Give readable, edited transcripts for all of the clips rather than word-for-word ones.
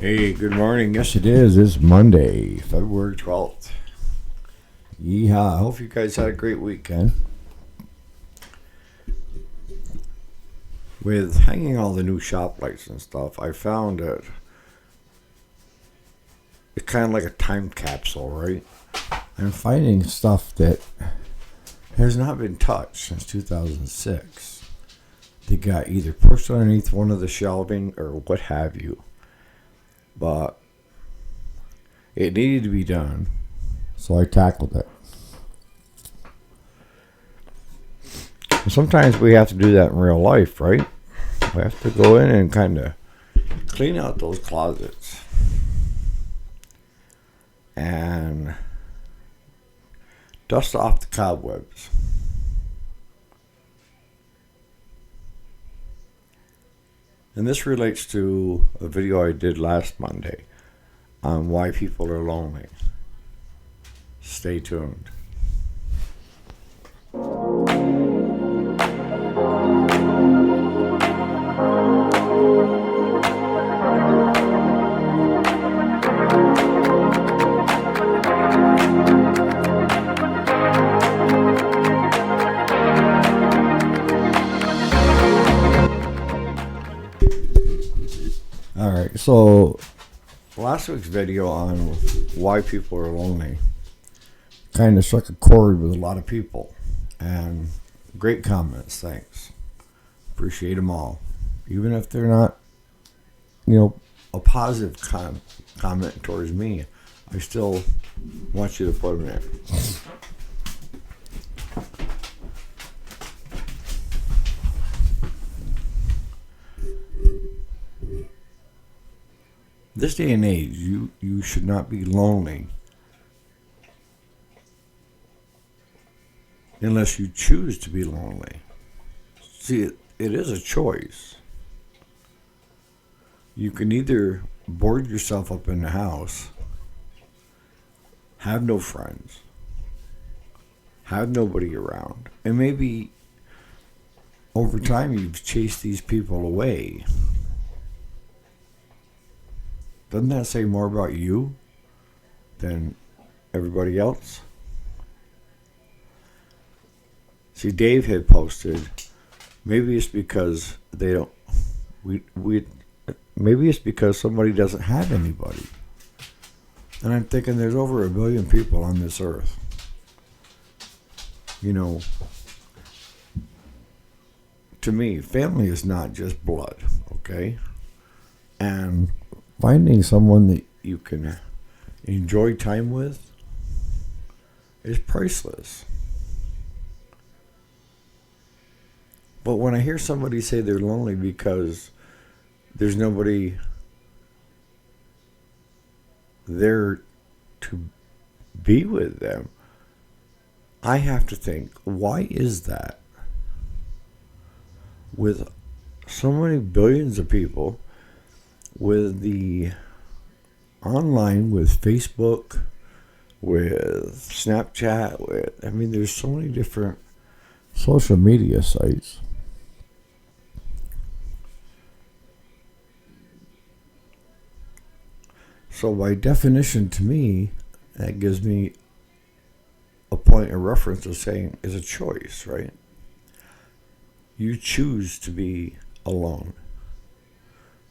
Hey, good morning. Yes, it is. It's Monday, February 12th. Yeehaw. I hope you guys had a great weekend. With hanging all the new shop lights and stuff, I found that it's kind of like a time capsule, right? I'm finding stuff that has not been touched since 2006. They got either pushed underneath one of the shelving or what have you. But it needed to be done, so I tackled it. Sometimes we have to do that in real life, right? We have to go in and kind of clean out those closets and dust off the cobwebs. And this relates to a video I did last Monday on why people are lonely. Stay tuned. Alright, so last week's video on why people are lonely kind of struck a chord with a lot of people. And great comments, thanks. Appreciate them all. Even if they're not, a positive comment towards me, I still want you to put them there. This day and age, you should not be lonely unless you choose to be lonely. See, it is a choice. You can either board yourself up in the house, have no friends, have nobody around, and maybe over time you've chased these people away. Doesn't that say more about you than everybody else? See, Dave had posted, maybe it's because they don't, maybe it's because somebody doesn't have anybody. And I'm thinking there's over 1 billion people on this earth. To me, family is not just blood, okay? And finding someone that you can enjoy time with is priceless. But when I hear somebody say they're lonely because there's nobody there to be with them, I have to think, why is that? With so many billions of people, with the online, with Facebook, with Snapchat, there's so many different social media sites. So by definition, to me, that gives me a point of reference of saying is a choice, right? You choose to be alone.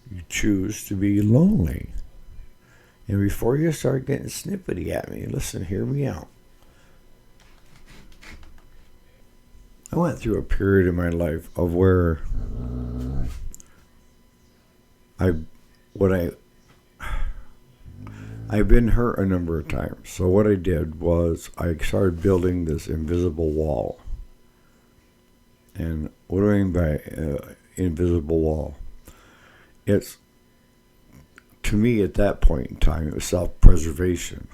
You choose to be lonely. And before you start getting snippety at me, listen, hear me out. I went through a period in my life of where I've been hurt a number of times. So what I did was I started building this invisible wall. And what do I mean by invisible wall? It's, to me at that point in time, it was self-preservation.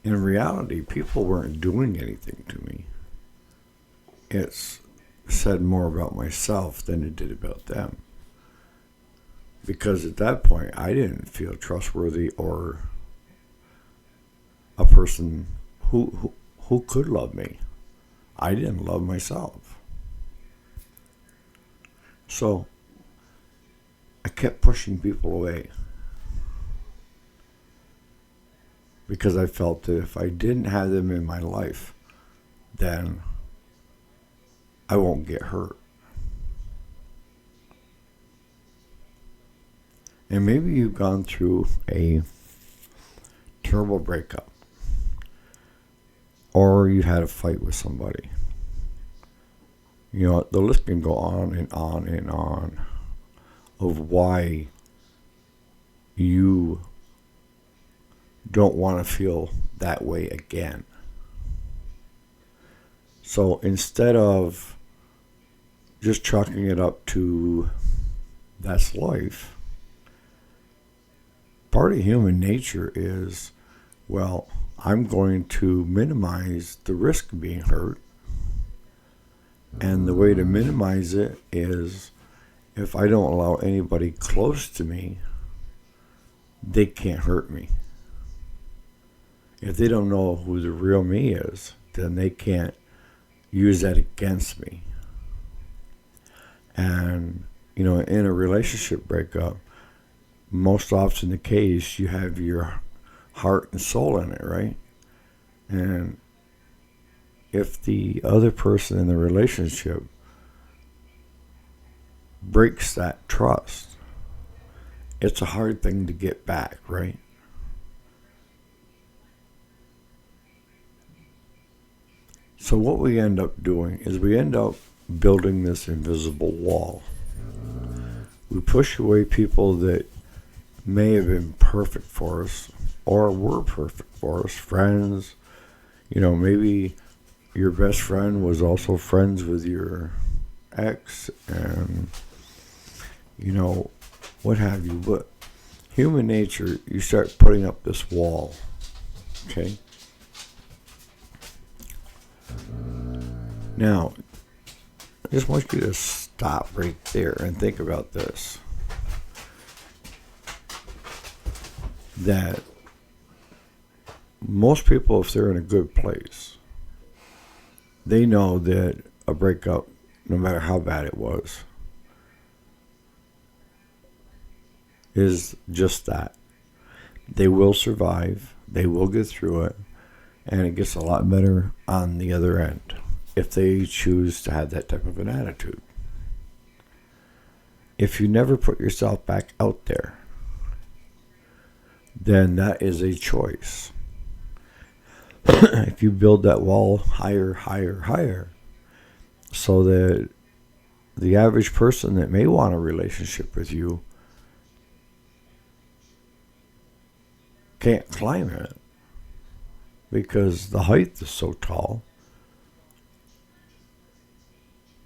In reality, people weren't doing anything to me. It's said more about myself than it did about them. Because at that point, I didn't feel trustworthy or a person who could love me. I didn't love myself. So I kept pushing people away because I felt that if I didn't have them in my life, then I won't get hurt. And maybe you've gone through a terrible breakup, or you had a fight with somebody. You know, the list can go on and on and on of why you don't want to feel that way again. So instead of just chalking it up to that's life, part of human nature is, well, I'm going to minimize the risk of being hurt. And the way to minimize it is if I don't allow anybody close to me, they can't hurt me. If they don't know who the real me is, then they can't use that against me. And, you know, in a relationship breakup, most often the case, you have your heart and soul in it, right? And if the other person in the relationship breaks that trust, it's a hard thing to get back, right? So what we end up doing is we end up building this invisible wall. We push away people that may have been perfect for us or were perfect for us, friends. You know, maybe your best friend was also friends with your ex and, you know, what have you. But human nature, you start putting up this wall, okay? Now, I just want you to stop right there and think about this. That most people, if they're in a good place, they know that a breakup, no matter how bad it was, is just that. They will survive, they will get through it, and it gets a lot better on the other end if they choose to have that type of an attitude. If you never put yourself back out there, then that is a choice. If you build that wall higher, higher, higher, so that the average person that may want a relationship with you can't climb it because the height is so tall,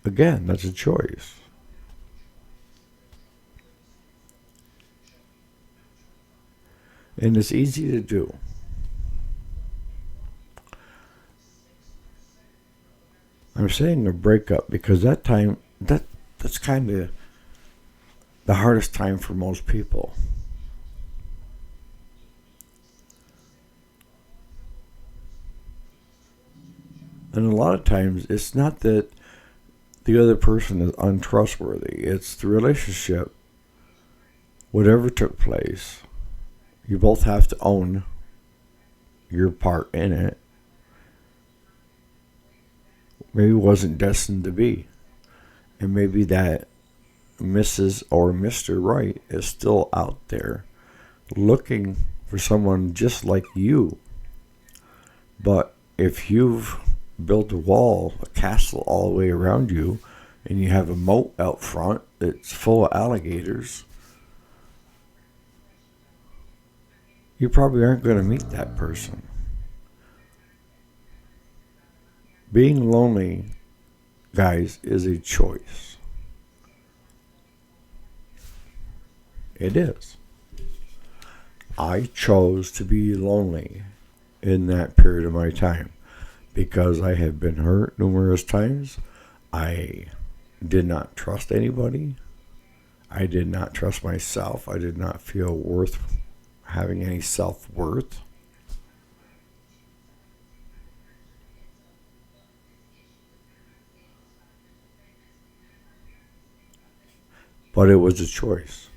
again, that's a choice. And it's easy to do. I'm saying a breakup because that time, that's kind of the hardest time for most people. And a lot of times, it's not that the other person is untrustworthy. It's the relationship, whatever took place, you both have to own your part in it. Maybe it wasn't destined to be. And maybe that Mrs. or Mr. Right is still out there looking for someone just like you. But if you've built a wall, a castle all the way around you, and you have a moat out front that's full of alligators, you probably aren't going to meet that person. Being lonely, guys, is a choice. It is. I chose to be lonely in that period of my time because I have been hurt numerous times. I did not trust anybody. I did not trust myself. I did not feel worth having any self-worth. But it was a choice.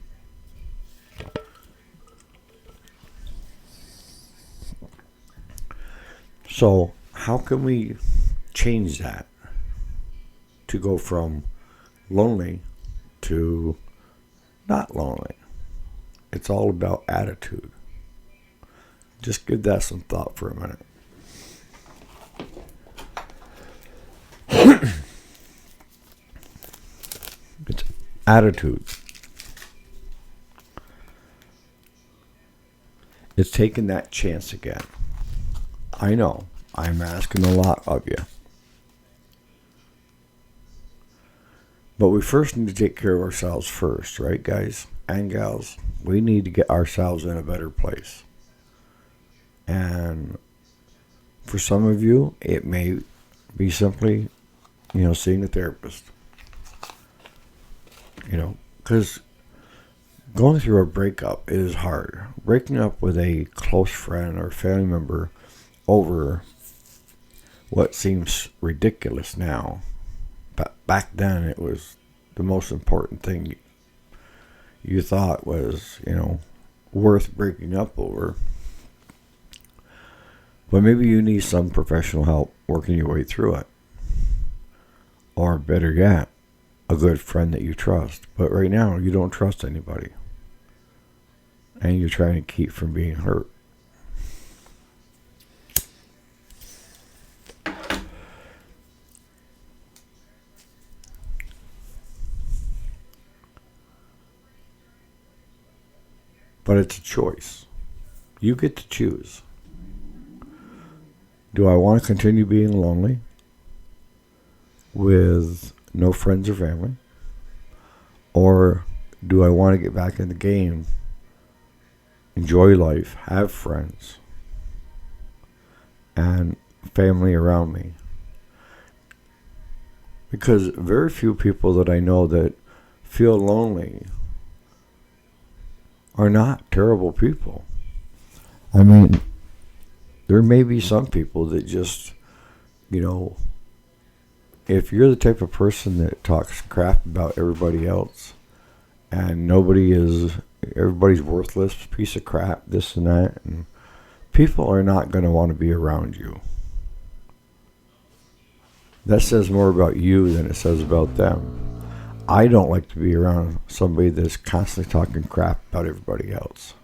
So how can we change that to go from lonely to not lonely? It's all about attitude. Just give that some thought for a minute. It's attitude. It's taking that chance again. I know, I'm asking a lot of you. But we first need to take care of ourselves first, right, guys and gals? We need to get ourselves in a better place. And for some of you, it may be simply, seeing a therapist. Because going through a breakup is hard. Breaking up with a close friend or family member over what seems ridiculous now, but back then it was the most important thing you thought was, worth breaking up over. But maybe you need some professional help working your way through it. Or better yet, a good friend that you trust. But right now, you don't trust anybody. And you're trying to keep from being hurt. But it's a choice. You get to choose. Do I want to continue being lonely with no friends or family? Or do I want to get back in the game, enjoy life, have friends, and family around me? Because very few people that I know that feel lonely are not terrible people. I mean, there may be some people that just, if you're the type of person that talks crap about everybody else and everybody's worthless, piece of crap, this and that, and people are not going to want to be around you. That says more about you than it says about them. I don't like to be around somebody that's constantly talking crap about everybody else.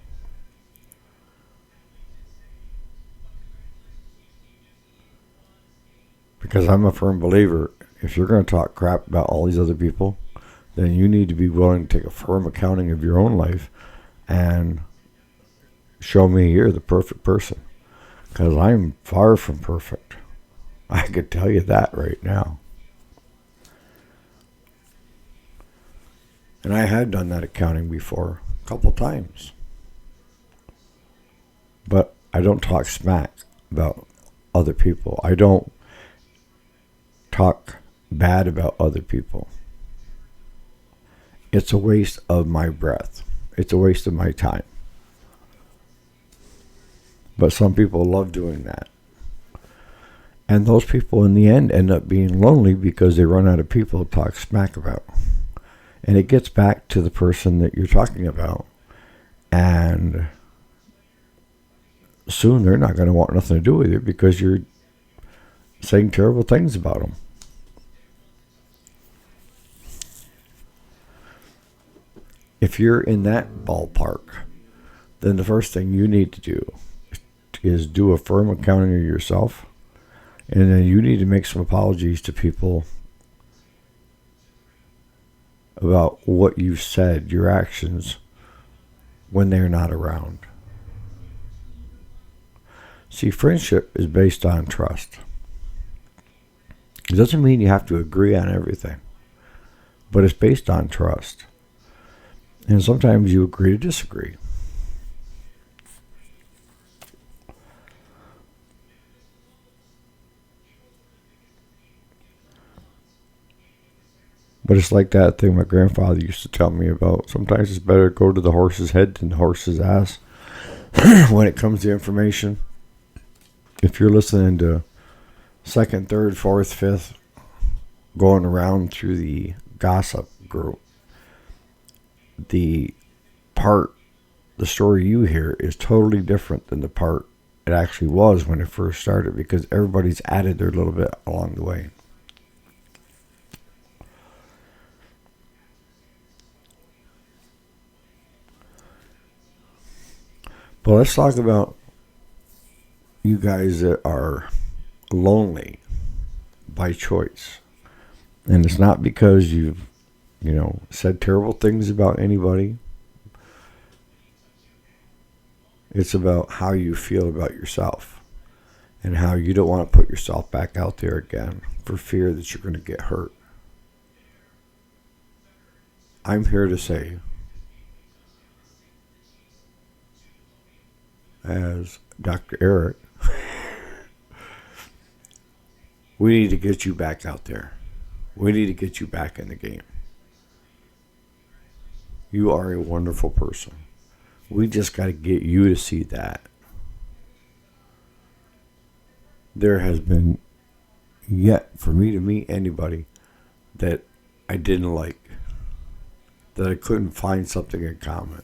Because I'm a firm believer, if you're going to talk crap about all these other people, then you need to be willing to take a firm accounting of your own life and show me you're the perfect person. Because I'm far from perfect. I could tell you that right now. And I had done that accounting before a couple times. But I don't talk smack about other people. I don't talk bad about other people. It's a waste of my breath. It's a waste of my time. But some people love doing that. And those people in the end end up being lonely because they run out of people to talk smack about. And it gets back to the person that you're talking about. And soon they're not going to want nothing to do with you because you're saying terrible things about them. If you're in that ballpark, then the first thing you need to do is do a firm accounting of yourself. And then you need to make some apologies to people about what you've said, your actions, when they're not around. See, friendship is based on trust. It doesn't mean you have to agree on everything, but it's based on trust. And sometimes you agree to disagree. But it's like that thing my grandfather used to tell me about. Sometimes it's better to go to the horse's head than the horse's ass when it comes to information. If you're listening to second, third, fourth, fifth, going around through the gossip group, the story you hear is totally different than the part it actually was when it first started, because everybody's added their little bit along the way. But let's talk about you guys that are lonely by choice. And it's not because you've, said terrible things about anybody. It's about how you feel about yourself and how you don't want to put yourself back out there again for fear that you're going to get hurt. I'm here to say, as Dr. Eric, we need to get you back out there. We need to get you back in the game. You are a wonderful person. We just got to get you to see that. There has been yet for me to meet anybody that I didn't like, that I couldn't find something in common.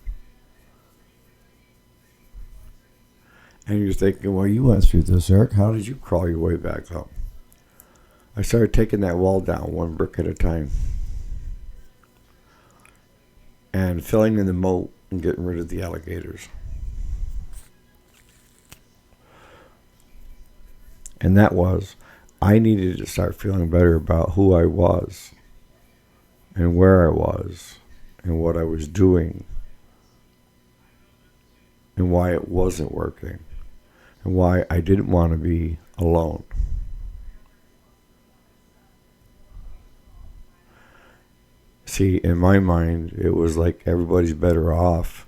And you're thinking, well, you went through this, Eric. How did you crawl your way back up? I started taking that wall down one brick at a time and filling in the moat and getting rid of the alligators. And that was, I needed to start feeling better about who I was and where I was and what I was doing and why it wasn't working and why I didn't want to be alone. See, in my mind, it was like everybody's better off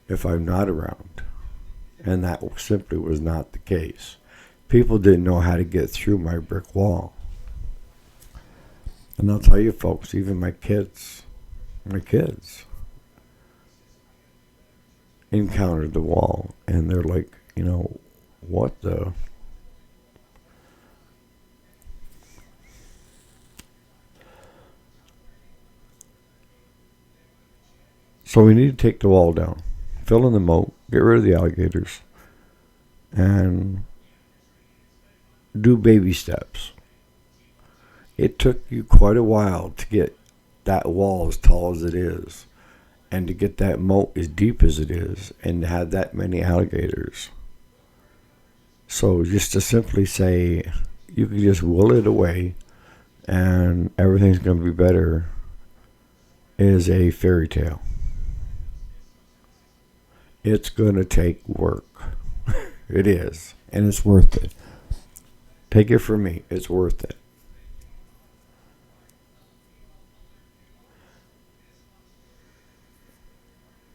if I'm not around. And that simply was not the case. People didn't know how to get through my brick wall. And I'll tell you folks, even my kids encountered the wall. And they're like, what the... So we need to take the wall down, fill in the moat, get rid of the alligators, and do baby steps. It took you quite a while to get that wall as tall as it is, and to get that moat as deep as it is, and to have that many alligators. So just to simply say, you can just will it away, and everything's going to be better, is a fairy tale. It's going to take work. It is. And it's worth it. Take it from me. It's worth it.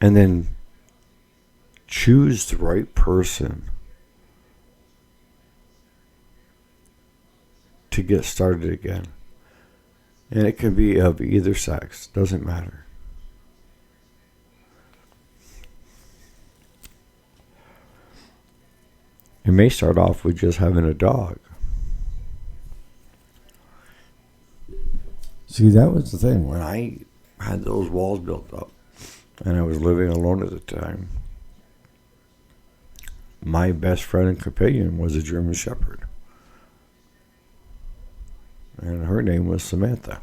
And then choose the right person to get started again. And it can be of either sex. Doesn't matter. It may start off with just having a dog. See, that was the thing. When I had those walls built up, and I was living alone at the time, my best friend and companion was a German Shepherd. And her name was Samantha.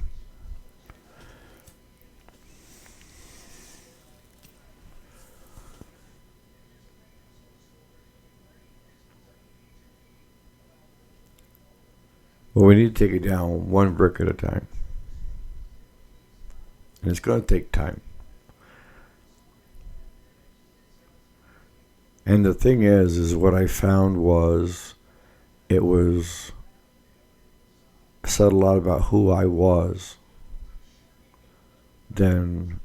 But we need to take it down one brick at a time. And it's going to take time. And the thing is what I found was, it said a lot about who I was than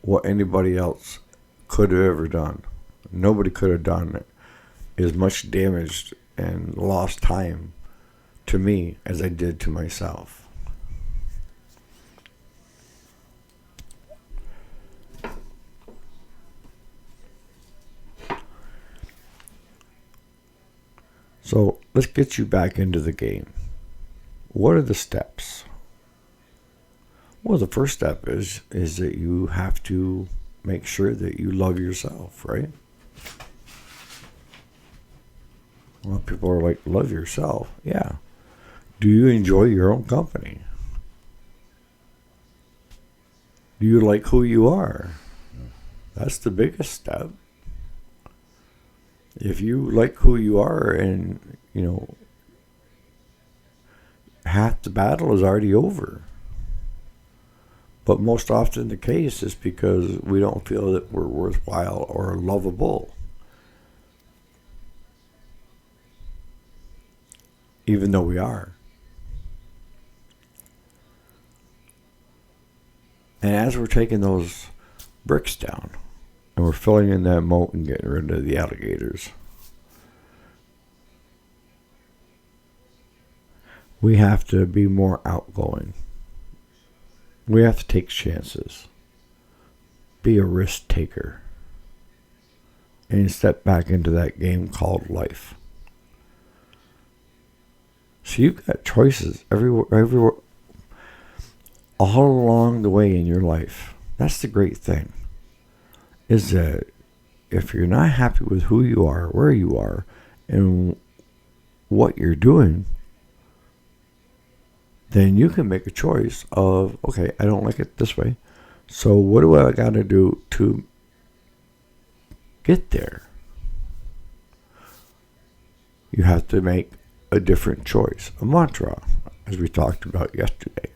what anybody else could have ever done. Nobody could have done as much damage and lost time to me as I did to myself. So let's get you back into the game. What are the steps? Well, the first step is that you have to make sure that you love yourself, right? Well, people are like, love yourself. Yeah. Do you enjoy your own company? Do you like who you are? That's the biggest step. If you like who you are and, half the battle is already over. But most often the case is because we don't feel that we're worthwhile or lovable. Even though we are. And as we're taking those bricks down, and we're filling in that moat and getting rid of the alligators, we have to be more outgoing. We have to take chances. Be a risk taker. And step back into that game called life. So you've got choices everywhere, all along the way in your life. That's the great thing. Is that if you're not happy with who you are, where you are, and what you're doing, then you can make a choice of, okay, I don't like it this way. So what do I got to do to get there? You have to make a different choice, a mantra, as we talked about yesterday.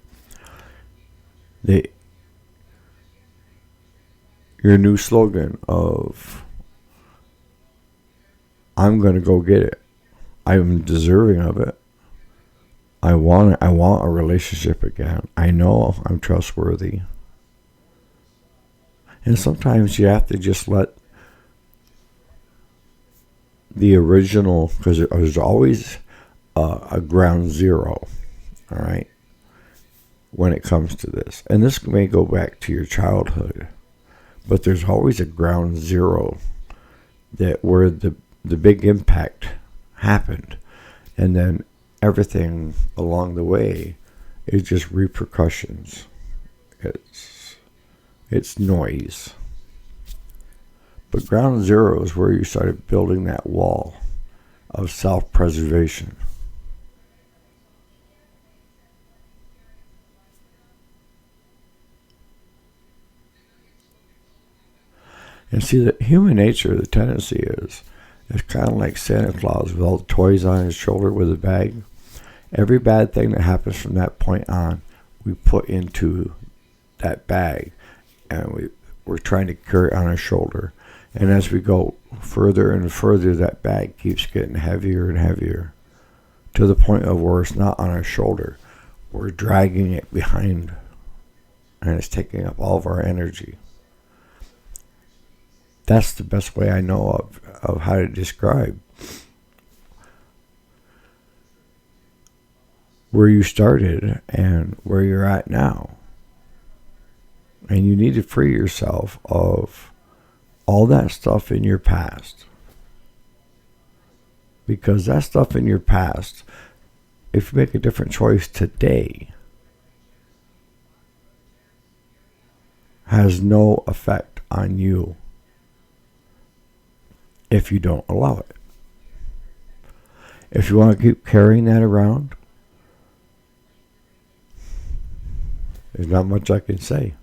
Your new slogan of, I'm going to go get it. I'm deserving of it. I want a relationship again. I know I'm trustworthy. And sometimes you have to just let the original, because there's always a ground zero, all right, when it comes to this. And this may go back to your childhood, but there's always a ground zero that where the big impact happened. And then everything along the way is just repercussions. It's noise. But ground zero is where you started building that wall of self-preservation. And see, that human nature, the tendency is, it's kind of like Santa Claus with all the toys on his shoulder with a bag. Every bad thing that happens from that point on, we put into that bag, and we're trying to carry it on our shoulder. And as we go further and further, that bag keeps getting heavier and heavier to the point of where it's not on our shoulder. We're dragging it behind, and it's taking up all of our energy. That's the best way I know of how to describe where you started and where you're at now. And you need to free yourself of all that stuff in your past. Because that stuff in your past, if you make a different choice today, has no effect on you if you don't allow it. If you want to keep carrying that around, there's not much I can say.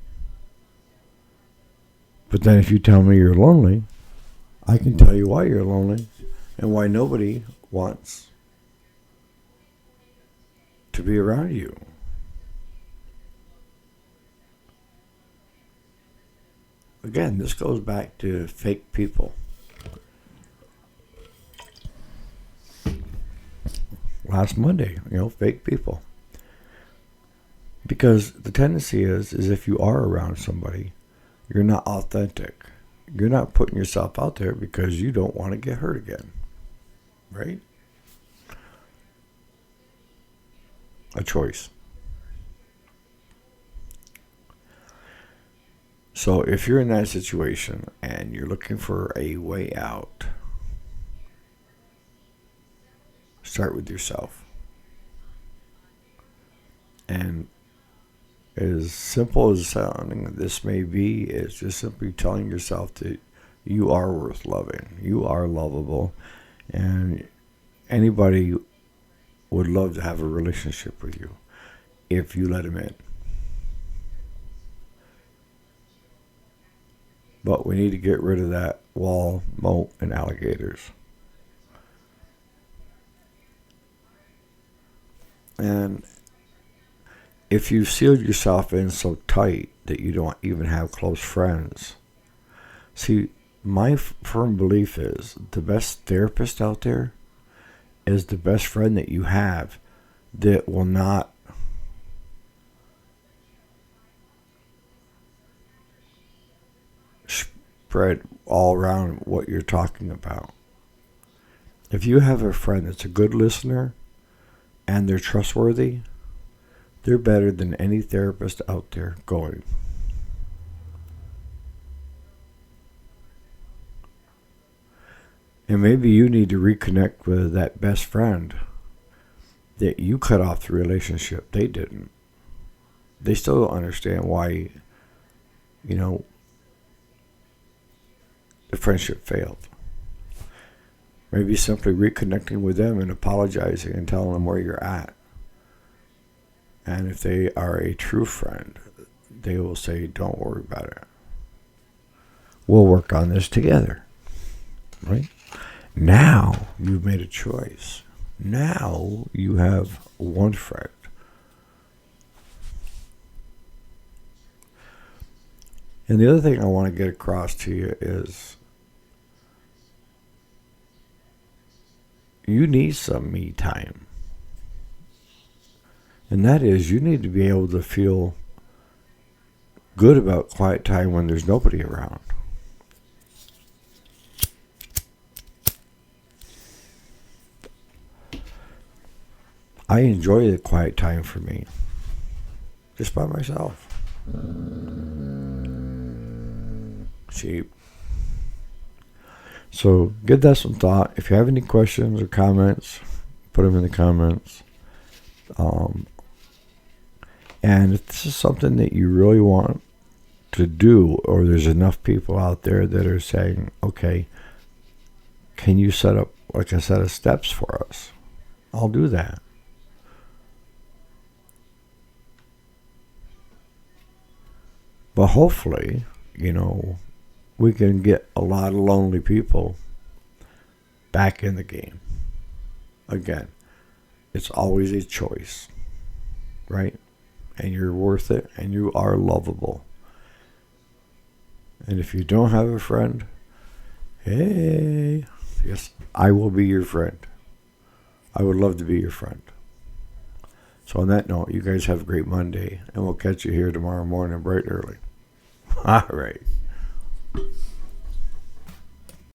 But then if you tell me you're lonely, I can tell you why you're lonely and why nobody wants to be around you. Again, this goes back to fake people. Last Monday, fake people. Because the tendency is if you are around somebody, you're not authentic. You're not putting yourself out there because you don't want to get hurt again. Right? A choice. So if you're in that situation and you're looking for a way out, start with yourself. And as simple as sounding this may be, it's just simply telling yourself that you are worth loving. You are lovable. And anybody would love to have a relationship with you if you let them in. But we need to get rid of that wall, moat, and alligators. And if you've sealed yourself in so tight that you don't even have close friends, see, my firm belief is the best therapist out there is the best friend that you have that will not spread all around what you're talking about. If you have a friend that's a good listener and they're trustworthy, they're better than any therapist out there going. And maybe you need to reconnect with that best friend that you cut off the relationship. They didn't. They still don't understand why, the friendship failed. Maybe simply reconnecting with them and apologizing and telling them where you're at. And if they are a true friend, they will say, don't worry about it. We'll work on this together. Right? Now you've made a choice. Now you have one friend. And the other thing I want to get across to you is you need some me time. And that is, you need to be able to feel good about quiet time when there's nobody around. I enjoy the quiet time for me, just by myself. Cheap. So give that some thought. If you have any questions or comments, put them in the comments. And if this is something that you really want to do, or there's enough people out there that are saying, okay, can you set up like a set of steps for us? I'll do that. But hopefully, we can get a lot of lonely people back in the game. Again, it's always a choice, right? And you're worth it, and you are lovable. And if you don't have a friend, hey, yes, I will be your friend. I would love to be your friend. So on that note, you guys have a great Monday, and we'll catch you here tomorrow morning bright early. All right.